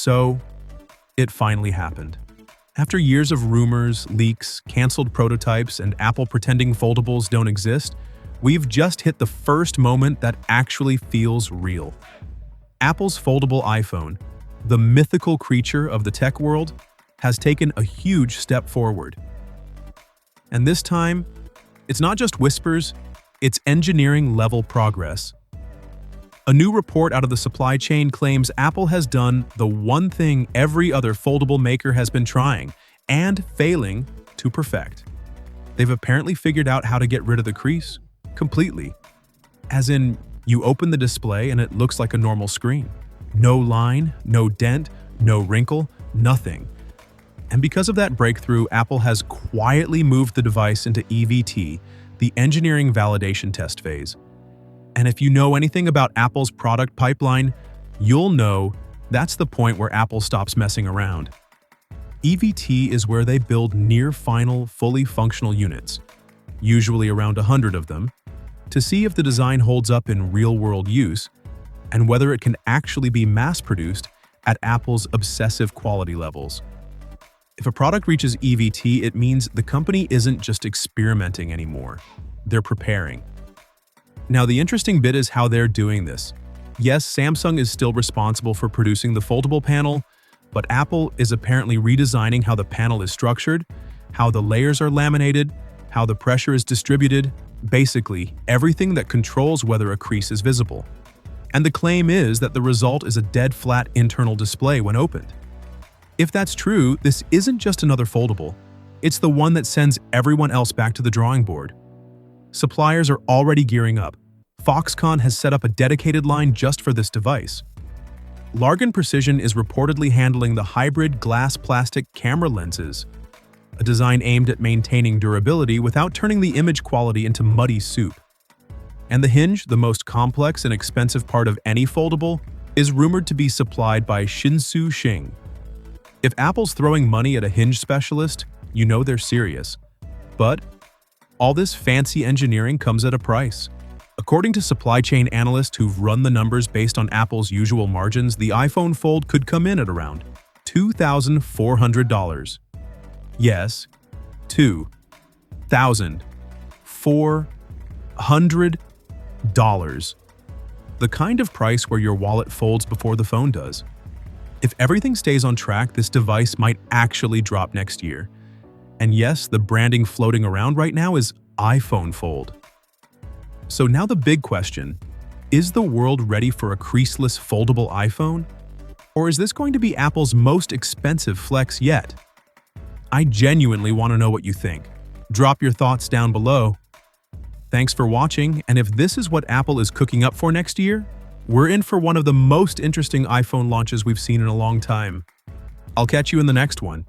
So, it finally happened. After years of rumors, leaks, canceled prototypes, and Apple pretending foldables don't exist, we've just hit the first moment that actually feels real. Apple's foldable iPhone, the mythical creature of the tech world, has taken a huge step forward. And this time, it's not just whispers, it's engineering-level progress. A new report out of the supply chain claims Apple has done the one thing every other foldable maker has been trying and failing to perfect. They've apparently figured out how to get rid of the crease completely. As in, you open the display and it looks like a normal screen. No line, no dent, no wrinkle, nothing. And because of that breakthrough, Apple has quietly moved the device into EVT, the engineering validation test phase. And if you know anything about Apple's product pipeline, you'll know that's the point where Apple stops messing around. EVT is where they build near-final, fully functional units, usually around 100 of them, to see if the design holds up in real-world use and whether it can actually be mass-produced at Apple's obsessive quality levels. If a product reaches EVT, it means the company isn't just experimenting anymore. They're preparing. Now, the interesting bit is how they're doing this. Yes, Samsung is still responsible for producing the foldable panel, but Apple is apparently redesigning how the panel is structured, how the layers are laminated, how the pressure is distributed, basically everything that controls whether a crease is visible. And the claim is that the result is a dead flat internal display when opened. If that's true, this isn't just another foldable. It's the one that sends everyone else back to the drawing board. Suppliers are already gearing up. Foxconn has set up a dedicated line just for this device. Largan Precision is reportedly handling the hybrid glass-plastic camera lenses, a design aimed at maintaining durability without turning the image quality into muddy soup. And the hinge, the most complex and expensive part of any foldable, is rumored to be supplied by Shinszu Shing. If Apple's throwing money at a hinge specialist, you know they're serious. But all this fancy engineering comes at a price. According to supply chain analysts who've run the numbers based on Apple's usual margins, the iPhone Fold could come in at around $2,400. Yes, $2,400. The kind of price where your wallet folds before the phone does. If everything stays on track, this device might actually drop next year. And yes, the branding floating around right now is iPhone Fold. So now the big question, is the world ready for a creaseless foldable iPhone? Or is this going to be Apple's most expensive flex yet? I genuinely want to know what you think. Drop your thoughts down below. Thanks for watching, and if this is what Apple is cooking up for next year, we're in for one of the most interesting iPhone launches we've seen in a long time. I'll catch you in the next one.